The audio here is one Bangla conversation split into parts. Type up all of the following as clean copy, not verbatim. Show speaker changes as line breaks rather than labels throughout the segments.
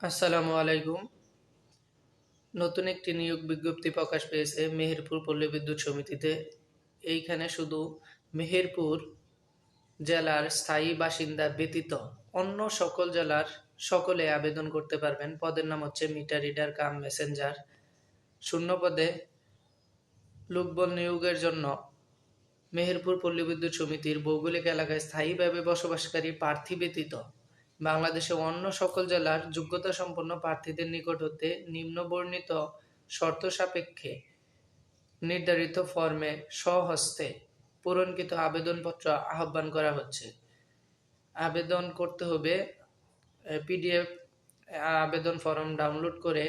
আসসালামু আলাইকুম। নতুন একটি নিয়োগ বিজ্ঞপ্তি প্রকাশ পেয়েছে মেহেরপুর পল্লী বিদ্যুৎ সমিতিতে। এইখানে শুধু মেহেরপুর জেলার স্থায়ী বাসিন্দা ব্যতীত অন্য সকল জেলার সকলে আবেদন করতে পারবেন। পদের নাম হচ্ছে মিটার রিডার কাম মেসেঞ্জার। শূন্য পদে লোকবল নিয়োগের জন্য মেহেরপুর পল্লী বিদ্যুৎ সমিতির ভৌগোলিক এলাকায় স্থায়ীভাবে বসবাসকারী প্রার্থী ব্যতীত বাংলাদেশে অন্য সকল জেলার যোগ্যতা সম্পন্ন প্রার্থীদের নিকট হতে নিম্নবর্ণিত শর্ত সাপেক্ষে নির্ধারিত ফর্মে স্বহস্তে পূরণকৃত আবেদনপত্র আহ্বান করা হচ্ছে। আবেদন করতে হবে পিডিএফ আবেদন ফর্ম ডাউনলোড করে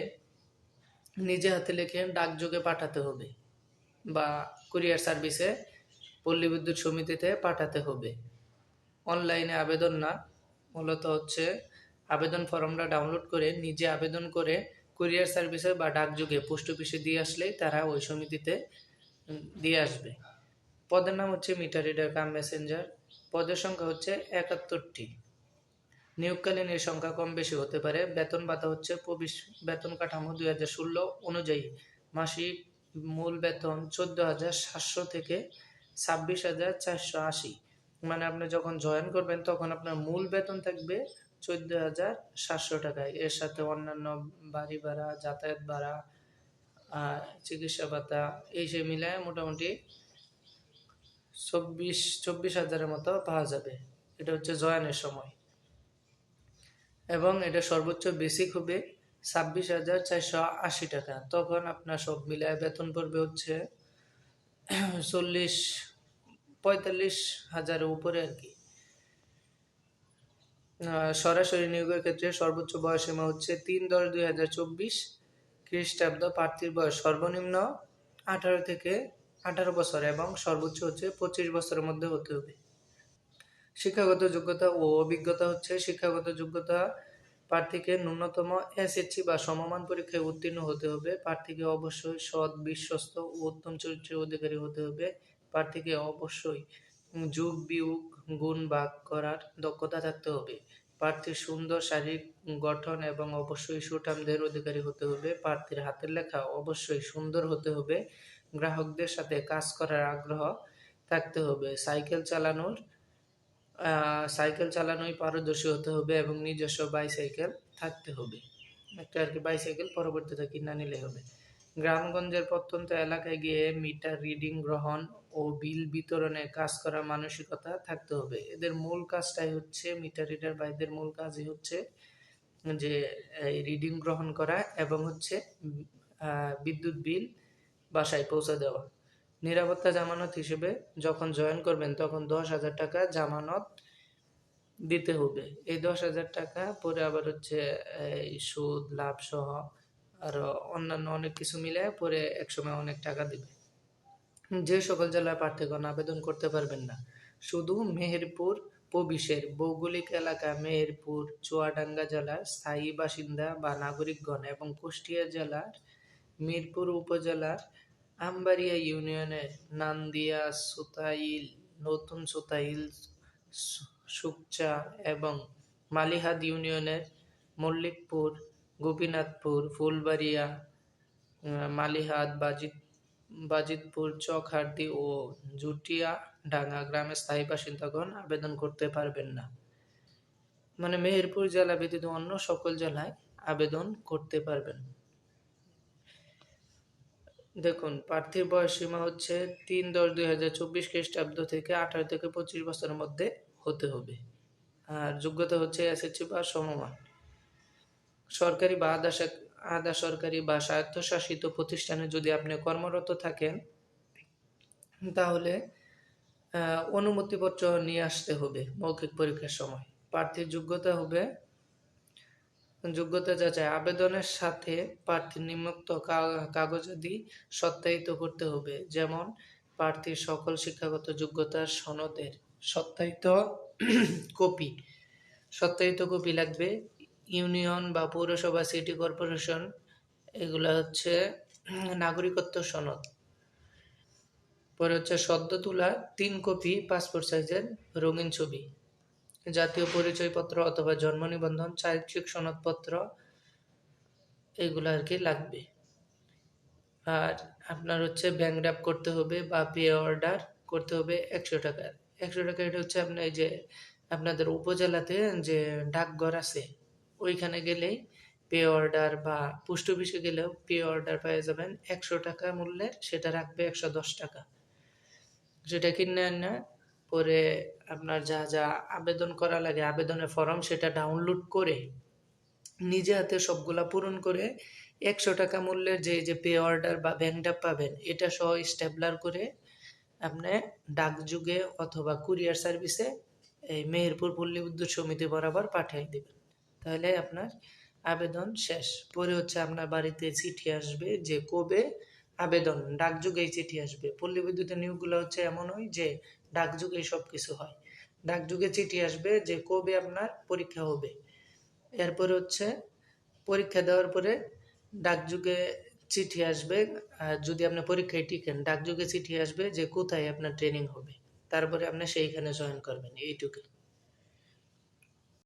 নিজে হাতে লিখে ডাকযোগে পাঠাতে হবে বা কুরিয়ার সার্ভিসে পল্লী বিদ্যুৎ সমিতিতে পাঠাতে হবে। অনলাইনে আবেদন না, মূলত হচ্ছে আবেদন ফর্মটা ডাউনলোড করে নিজে আবেদন করে কুরিয়ার সার্ভিসে বা ডাকযোগে পোস্ট অফিসে দিয়ে আসলেই তারা ওই সমিতিতে দিয়ে আসবে। পদের নাম হচ্ছে মিটার রিডার কাম মেসেঞ্জার। পদের সংখ্যা হচ্ছে ৭১টি। নিয়োগকালীন এর সংখ্যা কম বেশি হতে পারে। বেতন ভাতা হচ্ছে বেতন কাঠামো ২০১৬ অনুযায়ী মাসিক মূল বেতন ১৪,৭০০ থেকে ২৬,৪৮০। মানে আপনি যখন জয়েন করবেন তখন আপনার মূল বেতন থাকবে ১৪,৭০০ টাকায়। এর সাথে অন্যান্য বাড়ি ভাড়া, যাতায়াত ভাড়া, চিকিৎসা ভাতা এই সে মিলায় মোটামুটি ২৪,০০০-২৪,০০০-এর মতো পাওয়া যাবে। এটা হচ্ছে জয়েনের সময়। এবং এটা সর্বোচ্চ বেসিক হবে ২৬,৪৮০ টাকা। তখন আপনার সব মিলায় বেতন পড়বে হচ্ছে ৪৫,০০০-৪৫,০০০ উপরে আর কি। সরাসরি নিয়োগের ক্ষেত্রে সর্বোচ্চ বয়সসীমা হচ্ছে ৩/১০/২০২৪ খ্রিস্টাব্দ। প্রার্থীর বয়স সর্বনিম্ন ১৮ বছর এবং সর্বোচ্চ হচ্ছে ২৫ বছরের মধ্যে হতে হবে। শিক্ষাগত যোগ্যতা ও অভিজ্ঞতা হচ্ছে শিক্ষাগত যোগ্যতা প্রার্থীকে ন্যূনতম এসএসসি বা সমমান পরীক্ষায় উত্তীর্ণ হতে হবে। প্রার্থীকে অবশ্যই সৎ, বিশ্বস্ত ও উত্তম চরিত্রের অধিকারী হতে হবে। প্রার্থীকে অবশ্যই যোগ বিয়োগ গুণ ভাগ করার দক্ষতা থাকতে হবে। প্রার্থীর সুন্দর শারীরিক গঠন এবং অবশ্যই সুঠামদের অধিকারী হতে হবে। প্রার্থীর হাতের লেখা অবশ্যই সুন্দর হতে হবে। গ্রাহকদের সাথে কাজ করার আগ্রহ থাকতে হবে। সাইকেল চালানোয় পারদর্শী হতে হবে এবং নিজস্ব বাইসাইকেল থাকতে হবে। একটা আর কি বাইসাইকেল পরবর্তীতে কিনে নিলে হবে। গ্রামগঞ্জের প্রত্যন্ত এলাকায় গিয়ে মিটার রিডিং গ্রহণ ও বিল বিতরণে কাজ করার মানসিকতা থাকতে হবে। এদের মূল কাজটাই হচ্ছে মিটার রিডার ভাইদের মূল কাজই হচ্ছে যে এই রিডিং গ্রহণ করা এবং হচ্ছে বিদ্যুৎ বিল বাসায় পৌঁছে দেওয়া। নিরাপত্তা জামানত হিসেবে যখন জয়েন করবেন তখন ১০,০০০ টাকা জামানত দিতে হবে। এই ১০,০০০ টাকা পরে আবার হচ্ছে এই সুদ লাভ সহ আরো অন্যান্য অনেক কিছু মিলে পরে একসময় অনেক টাকা দিবে। যে সকল জেলার প্রার্থীগণ আবেদন করতে পারবেন না, শুধু মেহেরপুর প্রবিশের ভৌগোলিক এলাকা মেহেরপুর, চুয়াডাঙ্গা জেলার স্থায়ী বাসিন্দা বা নাগরিকগণ এবং কুষ্টিয়া জেলার মিরপুর উপজেলার আমবাড়িয়া ইউনিয়নের নান্দিয়া, সুতাইল, নতুন সুতাইল, সুকচা এবং মালিহাদ ইউনিয়নের মল্লিকপুর, গোপীনাথপুর, ফুলবাড়িয়া, মালিহাদ, বাজিতপুর, চকহারদি ও জুটিয়াডাঙ্গা গ্রামের স্থায়ী বাসিন্দাগণ আবেদন করতে পারবেন না। মানে মেহেরপুর জেলা ব্যতীত অন্য সকল জেলায় আবেদন করতে পারবেন। দেখুন, প্রার্থীর বয়স সীমা হচ্ছে ৩/১০/২০২৪ খ্রিস্টাব্দ থেকে ১৮ থেকে ২৫ বছরের মধ্যে হতে হবে। আর যোগ্যতা হচ্ছে এসএসসি বা সমমান। সরকারি বা আধা সরকারি বা স্বায়ত্তশাসিত প্রতিষ্ঠানে যদি আপনি কর্মরত থাকেন তাহলে অনুমতিপত্র নিয়ে আসতে হবে মৌখিক পরীক্ষার সময়। প্রার্থীর যোগ্যতা যাচাই আবেদনের সাথে প্রার্থীর নিম্নোক্ত কাগজাদি সত্যায়িত করতে হবে, যেমন প্রার্থীর সকল শিক্ষাগত যোগ্যতার সনদের সত্যায়িত কপি লাগবে। ইউনিয়ন বা পৌরসভা, সিটি কর্পোরেশন এগুলা হচ্ছে নাগরিকত্ব সনদ। পরে হচ্ছে সদ্য তোলা ৩ কপি পাসপোর্ট সাইজের রঙিন ছবি, জাতীয় পরিচয়পত্র অথবা জন্ম নিবন্ধন, চারিত্রিক সনদপত্র, এইগুলো আর কি লাগবে। আর আপনার হচ্ছে ব্যাংক ড্রাফট করতে হবে বা পে অর্ডার করতে হবে 100 টাকার। 100 টাকা এটা হচ্ছে আপনার এই যে আপনাদের উপজেলাতে যে ডাকঘর আছে ওইখানে গেলেই পে অর্ডার, বা পোস্ট অফিসে গেলেও পে অর্ডার পেয়ে যাবেন 100 টাকা মূল্যের, সেটা রাখবে 110 টাকা। সেটা কিনে না পরে আপনার যা যা আবেদন করা লাগে আবেদনের ফর্ম সেটা ডাউনলোড করে নিজে হাতে সবগুলা পূরণ করে 100 টাকা মূল্যের যে যে পে অর্ডার বা ব্যাংক ড্রাফট পাবেন এটা সহ স্টেপলার করে আপনি ডাকযোগে অথবা কুরিয়ার সার্ভিসে এই মেহেরপুর পল্লী বিদ্যুৎ সমিতি বরাবর পাঠিয়ে দিবেন। তাহলে আপনার আবেদন শেষ। পরে হচ্ছে আপনার বাড়িতে চিঠি আসবে যে কবে আবেদন, ডাকযোগেই চিঠি আসবে। পল্লী বিদ্যুতের নিয়োগগুলো হচ্ছে এমন হয় যে ডাকযোগেই সব কিছু হয়। ডাকযোগে চিঠি আসবে যে কবে আপনার পরীক্ষা হবে। এরপরে হচ্ছে পরীক্ষা দেওয়ার পরে ডাকযোগে চিঠি আসবে। আর যদি আপনি পরীক্ষায় টিকেন ডাকযোগে চিঠি আসবে যে কোথায় আপনার ট্রেনিং হবে, তারপরে আপনি সেইখানে জয়েন করবেন। এইটুকুই।